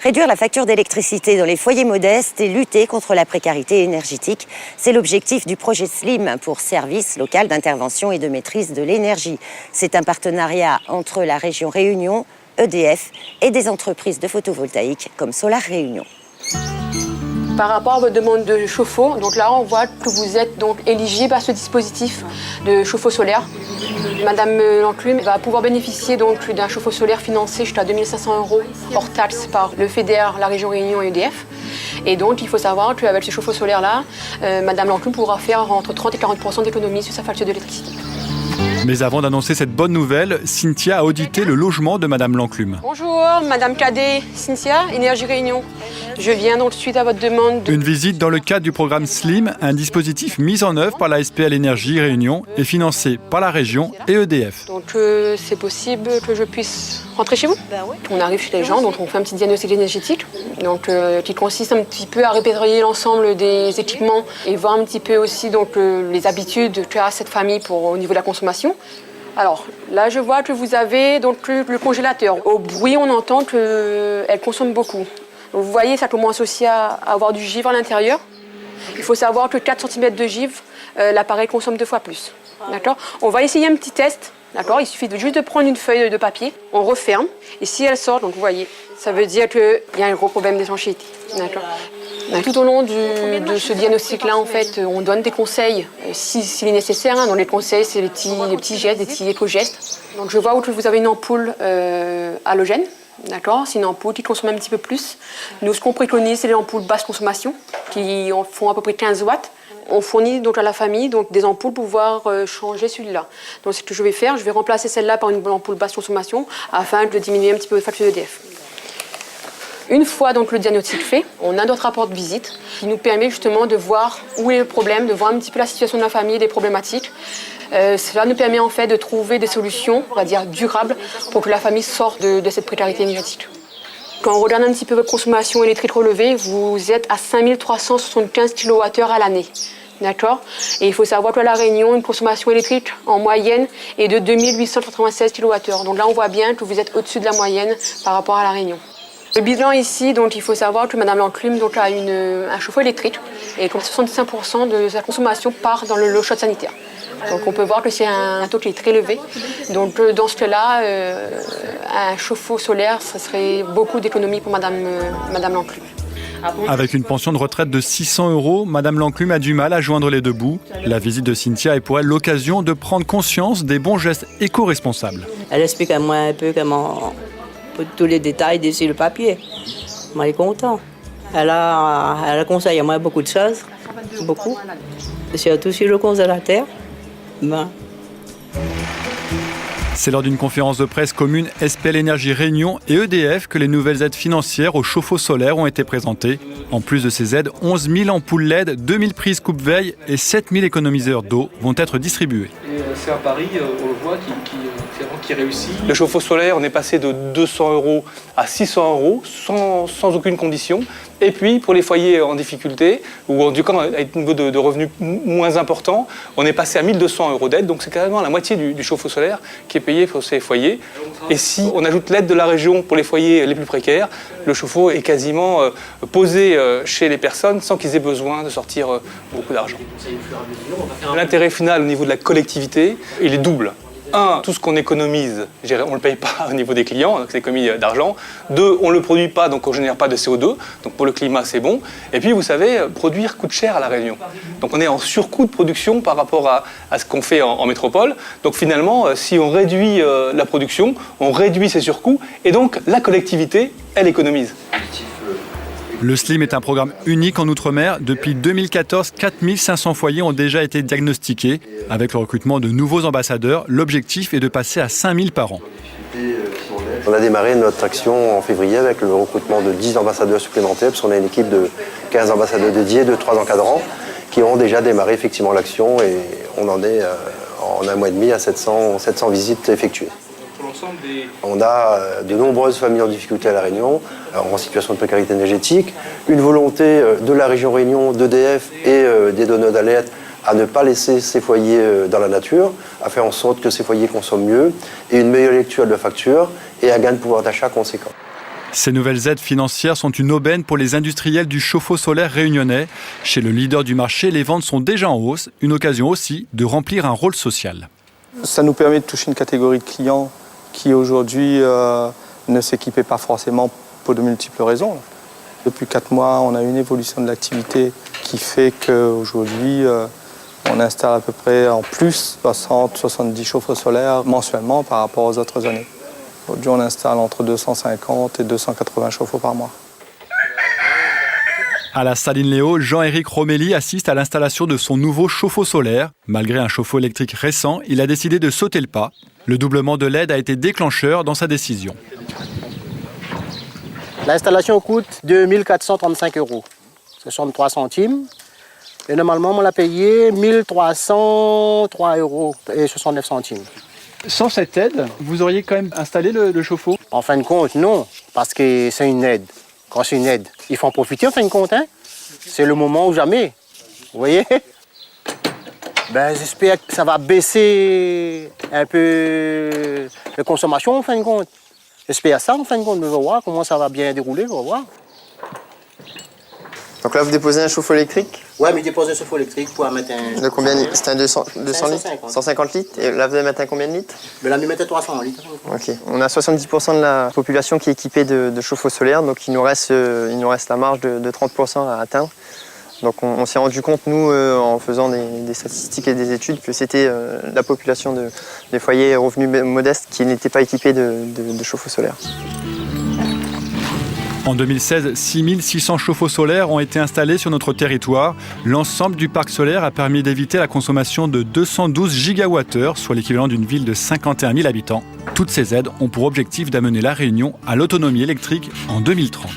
Réduire la facture d'électricité dans les foyers modestes et lutter contre la précarité énergétique, c'est l'objectif du projet SLIM pour Service local d'intervention et de maîtrise de l'énergie. C'est un partenariat entre la région Réunion, EDF et des entreprises de photovoltaïque comme Solar Réunion. Par rapport à votre demande de chauffe-eau, donc là on voit que vous êtes donc éligible à ce dispositif de chauffe-eau solaire. Madame Lanclume va pouvoir bénéficier donc d'un chauffe-eau solaire financé jusqu'à 2 500 € hors taxe par le FEDER, la région Réunion et EDF. Et donc il faut savoir qu'avec ce chauffe-eau solaire-là, Madame Lanclume pourra faire entre 30 et 40% d'économie sur sa facture d'électricité. Mais avant d'annoncer cette bonne nouvelle, Cynthia a audité le logement de Madame Lanclume. Bonjour, Madame Cadet, Cynthia, Énergie Réunion. Je viens donc suite à votre demande. Une visite dans le cadre du programme SLIM, un dispositif mis en œuvre par la SPL Énergie Réunion et financé par la région et EDF. Donc c'est possible que je puisse rentrer chez vous? Oui. On arrive chez les gens, donc on fait un petit diagnostic énergétique, donc, qui consiste un petit peu à répertorier l'ensemble des équipements et voir un petit peu aussi donc, les habitudes qu'a cette famille au niveau de la consommation. Alors là, je vois que vous avez donc, le congélateur. Au bruit, on entend qu'elle consomme beaucoup. Vous voyez, ça commence aussi à avoir du givre à l'intérieur. Il faut savoir que 4 cm de givre, l'appareil consomme 2 fois plus. D'accord ? On va essayer un petit test. D'accord ? Il suffit juste de prendre une feuille de papier, on referme, et si elle sort, donc vous voyez, ça veut dire qu'il y a un gros problème d'étanchéité. D'accord ? Tout au long de ce diagnostic-là, en fait, on donne des conseils, s'il est nécessaire. Hein. Donc les conseils, c'est les petits gestes, des petits éco-gestes. Donc je vois que vous avez une ampoule halogène. D'accord, c'est une ampoule qui consomme un petit peu plus. Nous, ce qu'on préconise, c'est les ampoules basse consommation, qui font à peu près 15 watts. On fournit donc à la famille donc, des ampoules pour pouvoir changer celui-là. Donc ce que je vais faire, je vais remplacer celle-là par une ampoule basse consommation afin de diminuer un petit peu la facture d'EDF. Une fois donc le diagnostic fait, on a notre rapport de visite qui nous permet justement de voir où est le problème, de voir un petit peu la situation de la famille, les problématiques. Cela nous permet en fait de trouver des solutions, on va dire durables, pour que la famille sorte de cette précarité énergétique. Quand on regarde un petit peu votre consommation électrique relevée, vous êtes à 5375 kWh à l'année. D'accord ? Et il faut savoir qu'à La Réunion, une consommation électrique en moyenne est de 2896 kWh. Donc là, on voit bien que vous êtes au-dessus de la moyenne par rapport à La Réunion. Le bilan ici, donc, il faut savoir que Madame Lanclume donc, a un chauffe-eau électrique et que 65% de sa consommation part dans le chaud sanitaire. Donc on peut voir que c'est un taux qui est très élevé. Donc dans ce cas-là, un chauffe-eau solaire, ça serait beaucoup d'économies pour Madame Lanclume. Avec une pension de retraite de 600 €, Madame Lanclume a du mal à joindre les deux bouts. La visite de Cynthia est pour elle l'occasion de prendre conscience des bons gestes éco-responsables. Elle explique à moi un peu comment, tous les détails d'ici le papier. Moi, elle est contente. Elle a conseillé à moi beaucoup de choses, beaucoup. Surtout sur le congélateur. C'est lors d'une conférence de presse commune SPL Énergie Réunion et EDF que les nouvelles aides financières aux chauffe-eau solaires ont été présentées. En plus de ces aides, 11 000 ampoules LED, 2 000 prises coupe-veille et 7 000 économiseurs d'eau vont être distribués. C'est un pari, on le voit, qui réussit. Le chauffe-eau solaire, on est passé de 200 € à 600 € sans aucune condition. Et puis, pour les foyers en difficulté, ou en tout cas avec un niveau de revenus moins important, on est passé à 1 200 € d'aide. Donc c'est carrément la moitié du chauffe-eau solaire qui est payé pour ces foyers. Et si on ajoute l'aide de la région pour les foyers les plus précaires, le chauffe-eau est quasiment posé chez les personnes sans qu'ils aient besoin de sortir beaucoup d'argent. L'intérêt final au niveau de la collectivité, il est double. Un, tout ce qu'on économise, on ne le paye pas au niveau des clients, donc c'est économie d'argent. Deux, on ne le produit pas, donc on ne génère pas de CO2. Donc pour le climat, c'est bon. Et puis, vous savez, produire coûte cher à La Réunion. Donc on est en surcoût de production par rapport à ce qu'on fait en métropole. Donc finalement, si on réduit la production, on réduit ses surcoûts. Et donc la collectivité, elle économise. Le SLIM est un programme unique en Outre-mer. Depuis 2014, 4 500 foyers ont déjà été diagnostiqués. Avec le recrutement de nouveaux ambassadeurs, l'objectif est de passer à 5 000 par an. On a démarré notre action en février avec le recrutement de 10 ambassadeurs supplémentaires, parce qu'on a une équipe de 15 ambassadeurs dédiés, de 3 encadrants, qui ont déjà démarré effectivement l'action et on en est en un mois et demi à 700 visites effectuées. On a de nombreuses familles en difficulté à La Réunion, en situation de précarité énergétique, une volonté de la région Réunion, d'EDF et des donneurs d'alerte à ne pas laisser ces foyers dans la nature, à faire en sorte que ces foyers consomment mieux, et une meilleure lecture de la facture et un gain de pouvoir d'achat conséquent. Ces nouvelles aides financières sont une aubaine pour les industriels du chauffe-eau solaire réunionnais. Chez le leader du marché, les ventes sont déjà en hausse, une occasion aussi de remplir un rôle social. Ça nous permet de toucher une catégorie de clients qui aujourd'hui ne s'équipaient pas forcément pour de multiples raisons. Depuis 4 mois, on a une évolution de l'activité qui fait qu'aujourd'hui, on installe à peu près en plus 60-70 chauffe-eau solaires mensuellement par rapport aux autres années. Aujourd'hui, on installe entre 250 et 280 chauffe-eau par mois. À la Saline Léo, Jean-Éric Romelli assiste à l'installation de son nouveau chauffe-eau solaire. Malgré un chauffe-eau électrique récent, il a décidé de sauter le pas. Le doublement de l'aide a été déclencheur dans sa décision. L'installation coûte 2 435 €. 63 centimes. Et normalement, on l'a payé 1 303 € et 69 centimes. Sans cette aide, vous auriez quand même installé le chauffe-eau? En fin de compte, non, parce que c'est une aide. Quand c'est une aide, il faut en profiter en fin de compte. Hein? C'est le moment ou jamais. Vous voyez? J'espère que ça va baisser un peu la consommation en fin de compte. J'espère ça en fin de compte. On va voir comment ça va bien dérouler, on va voir. Donc là, vous déposez un chauffe-eau électrique? Ouais, mais déposer un chauffe-eau électrique pour mettre un... De combien? C'était un 200 litres? 150 litres. Et là, vous allez mettre un combien de litres? Là, nous mettons 300 litres. Ok. On a 70% de la population qui est équipée de chauffe-eau solaire, donc il nous reste la marge de 30% à atteindre. Donc on s'est rendu compte, nous, en faisant des statistiques et des études, que c'était la population des foyers revenus modestes qui n'étaient pas équipés de chauffe-eau solaire. En 2016, 6600 chauffe-eau solaires ont été installés sur notre territoire. L'ensemble du parc solaire a permis d'éviter la consommation de 212 gigawattheures, soit l'équivalent d'une ville de 51 000 habitants. Toutes ces aides ont pour objectif d'amener La Réunion à l'autonomie électrique en 2030.